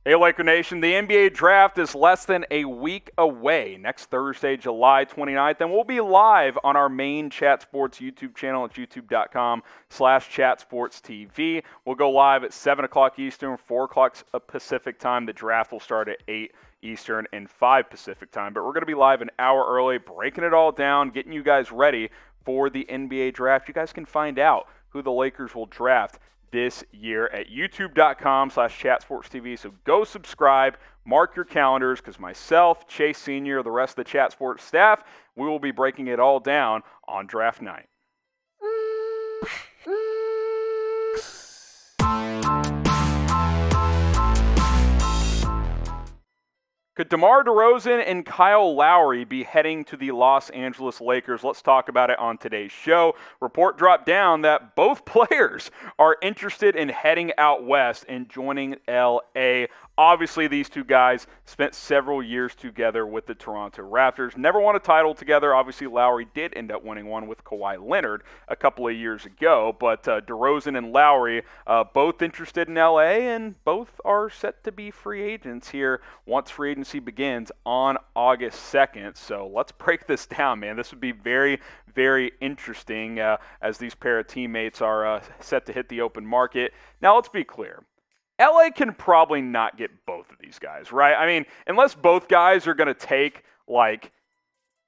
Hey, Laker Nation, the NBA draft is less than a week away, next Thursday, July 29th, and we'll be live on our main Chat Sports YouTube channel at youtube.com/chatsportstv. We'll go live at 7 o'clock Eastern, 4 o'clock Pacific time. The draft will start at 8 Eastern and 5 Pacific time, but we're going to be live an hour early, breaking it all down, getting you guys ready for the NBA draft. You guys can find out who the Lakers will draft this year at youtube.com/chatsportstv. So go subscribe, mark your calendars, because myself, Chase Sr., the rest of the Chat Sports staff, we will be breaking it all down on draft night. Could DeMar DeRozan and Kyle Lowry be heading to the Los Angeles Lakers? Let's talk about it on today's show. Report dropped down that both players are interested in heading out west and joining LA. Obviously, these two guys spent several years together with the Toronto Raptors. Never won a title together. Obviously, Lowry did end up winning one with Kawhi Leonard a couple of years ago. But DeRozan and Lowry, both interested in LA, and both are set to be free agents here once free agency begins on August 2nd. So let's break this down, man. This would be very, very interesting as these pair of teammates are set to hit the open market. Now, let's be clear. LA can probably not get both of these guys, right? I mean, unless both guys are going to take,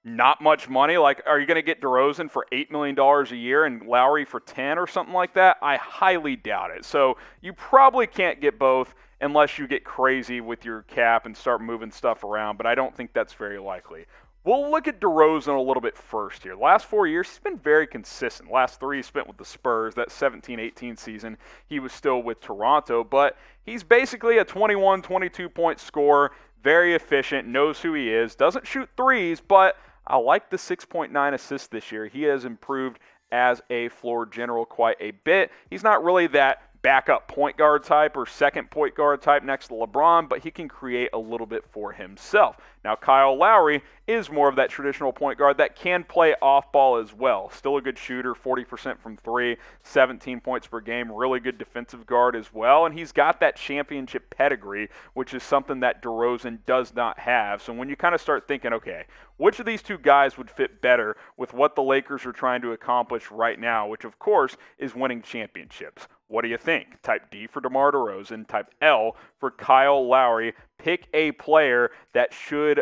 not much money. Are you going to get DeRozan for $8 million a year and Lowry for 10 or something like that? I highly doubt it. So you probably can't get both unless you get crazy with your cap and start moving stuff around, but I don't think that's very likely. We'll look at DeRozan a little bit first here. Last 4 years, he's been very consistent. Last 3 he spent with the Spurs. That 17-18 season, he was still with Toronto. But he's basically a 21, 22-point scorer, very efficient, knows who he is, doesn't shoot threes, but I like the 6.9 assists this year. He has improved as a floor general quite a bit. He's not really that backup point guard type or second point guard type next to LeBron, but he can create a little bit for himself. Now, Kyle Lowry is more of that traditional point guard that can play off ball as well. Still a good shooter, 40% from 3, 17 points per game, really good defensive guard as well, and he's got that championship pedigree, which is something that DeRozan does not have. So when you kind of start thinking, okay, which of these two guys would fit better with what the Lakers are trying to accomplish right now, which of course is winning championships? What do you think? Type D for DeMar DeRozan, type L for Kyle Lowry. Pick a player that should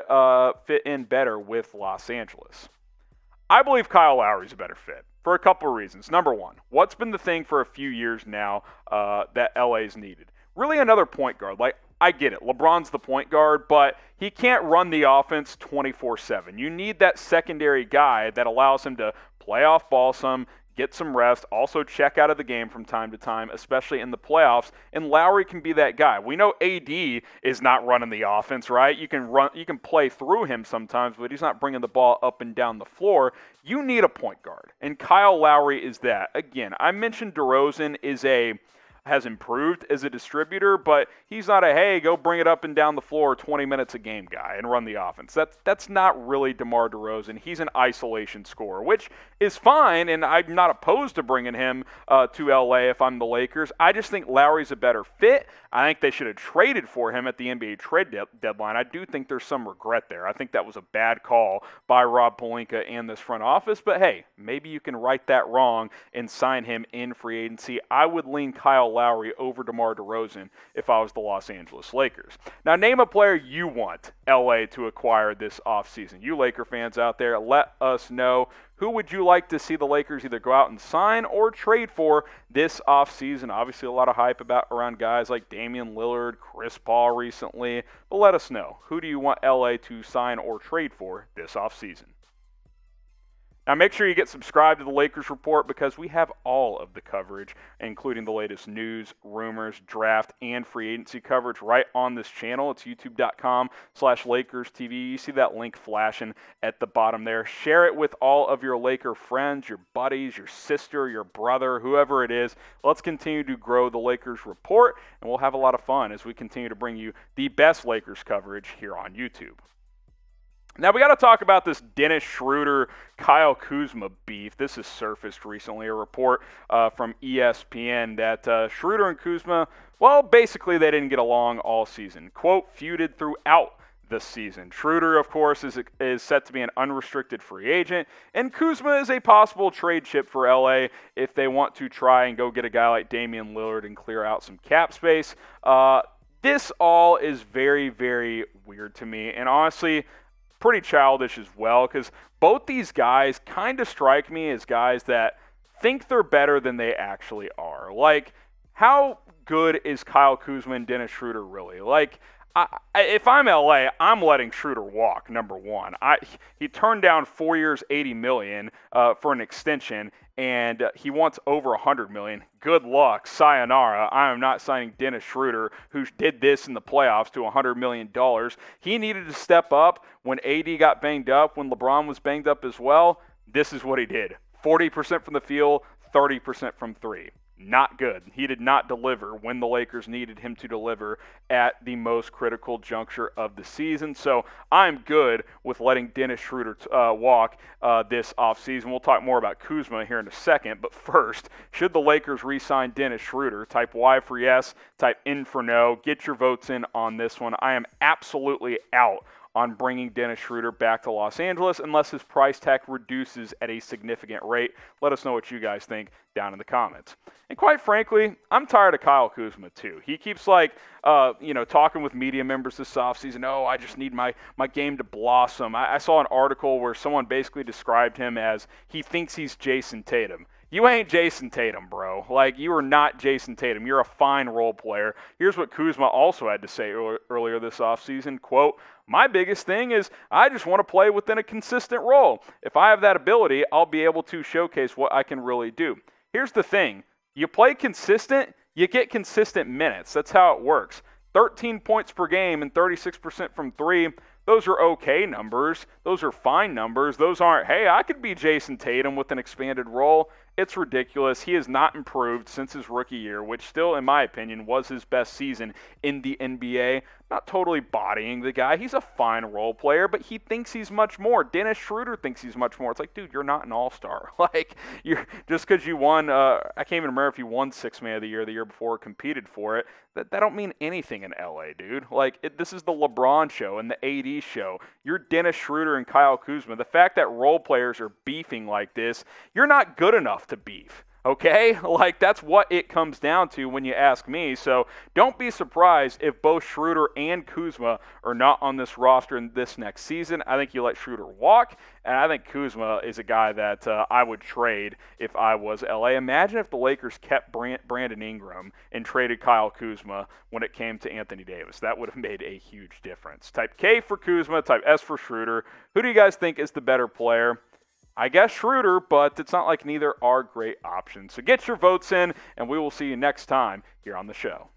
fit in better with Los Angeles. I believe Kyle Lowry's a better fit for a couple of reasons. Number one, what's been the thing for a few years now that LA's needed? Really another point guard. I get it. LeBron's the point guard, but he can't run the offense 24/7. You need that secondary guy that allows him to play off ball some, get some rest, also check out of the game from time to time, especially in the playoffs, and Lowry can be that guy. We know AD is not running the offense, right? You can play through him sometimes, but he's not bringing the ball up and down the floor. You need a point guard, and Kyle Lowry is that. Again, I mentioned DeRozan has improved as a distributor, but he's not a, hey, go bring it up and down the floor 20 minutes a game guy and run the offense. That's not really DeMar DeRozan. He's an isolation scorer, which is fine, and I'm not opposed to bringing him to LA if I'm the Lakers. I just think Lowry's a better fit. I think they should have traded for him at the NBA trade deadline. I do think there's some regret there. I think that was a bad call by Rob Pelinka and this front office, but hey, maybe you can right that wrong and sign him in free agency. I would lean Kyle Lowry over DeMar DeRozan if I was the Los Angeles Lakers. Now, name a player you want LA to acquire this offseason. You Laker fans out there, let us know. Who would you like to see the Lakers either go out and sign or trade for this offseason? Obviously, a lot of hype around guys like Damian Lillard, Chris Paul recently. But let us know. Who do you want LA to sign or trade for this offseason? Now, make sure you get subscribed to the Lakers Report because we have all of the coverage, including the latest news, rumors, draft, and free agency coverage right on this channel. It's youtube.com/LakersTV. You see that link flashing at the bottom there. Share it with all of your Laker friends, your buddies, your sister, your brother, whoever it is. Let's continue to grow the Lakers Report, and we'll have a lot of fun as we continue to bring you the best Lakers coverage here on YouTube. Now we got to talk about this Dennis Schroeder, Kyle Kuzma beef. This has surfaced recently, a report from ESPN that Schroeder and Kuzma, well, basically they didn't get along all season. Quote, feuded throughout the season. Schroeder, of course, is set to be an unrestricted free agent, and Kuzma is a possible trade chip for LA if they want to try and go get a guy like Damian Lillard and clear out some cap space. This all is very, very weird to me, and honestly, pretty childish as well, because both these guys kind of strike me as guys that think they're better than they actually are. Like, how good is Kyle Kuzma and Dennis Schroeder really? Like, if I'm LA, I'm letting Schroeder walk, number one. He turned down 4 years, $80 million for an extension, and he wants over $100 million. Good luck, sayonara. I am not signing Dennis Schroeder, who did this in the playoffs, to $100 million. He needed to step up when AD got banged up, when LeBron was banged up as well. This is what he did. 40% from the field, 30% from three. Not good. He did not deliver when the Lakers needed him to deliver at the most critical juncture of the season. So I'm good with letting Dennis Schroeder walk this offseason. We'll talk more about Kuzma here in a second. But first, should the Lakers re-sign Dennis Schroeder? Type Y for yes, type N for no. Get your votes in on this one. I am absolutely out on bringing Dennis Schroeder back to Los Angeles unless his price tag reduces at a significant rate. Let us know what you guys think down in the comments. And quite frankly, I'm tired of Kyle Kuzma too. He keeps talking with media members this offseason. Oh, I just need my game to blossom. I saw an article where someone basically described him as he thinks he's Jason Tatum. You ain't Jason Tatum, bro. Like, you are not Jason Tatum. You're a fine role player. Here's what Kuzma also had to say earlier this offseason. Quote, my biggest thing is I just want to play within a consistent role. If I have that ability, I'll be able to showcase what I can really do. Here's the thing. You play consistent, you get consistent minutes. That's how it works. 13 points per game and 36% from three. Those are okay numbers. Those are fine numbers. Those aren't, hey, I could be Jason Tatum with an expanded role. It's ridiculous. He has not improved since his rookie year, which still, in my opinion, was his best season in the NBA. Not totally bodying the guy. He's a fine role player, but he thinks he's much more. Dennis Schroeder thinks he's much more. It's like, dude, you're not an all-star. Like, you're just because you won, I can't even remember if you won Sixth Man of the year before, competed for it. That don't mean anything in LA, dude. Like, this is the LeBron show and the AD show. You're Dennis Schroeder and Kyle Kuzma. The fact that role players are beefing like this, you're not good enough to beef. Okay? Like, that's what it comes down to when you ask me. So don't be surprised if both Schroeder and Kuzma are not on this roster in this next season. I think you let Schroeder walk, and I think Kuzma is a guy that I would trade if I was LA. Imagine if the Lakers kept Brandon Ingram and traded Kyle Kuzma when it came to Anthony Davis. That would have made a huge difference. Type K for Kuzma, type S for Schroeder. Who do you guys think is the better player? I guess Schroeder, but it's not like neither are great options. So get your votes in, and we will see you next time here on the show.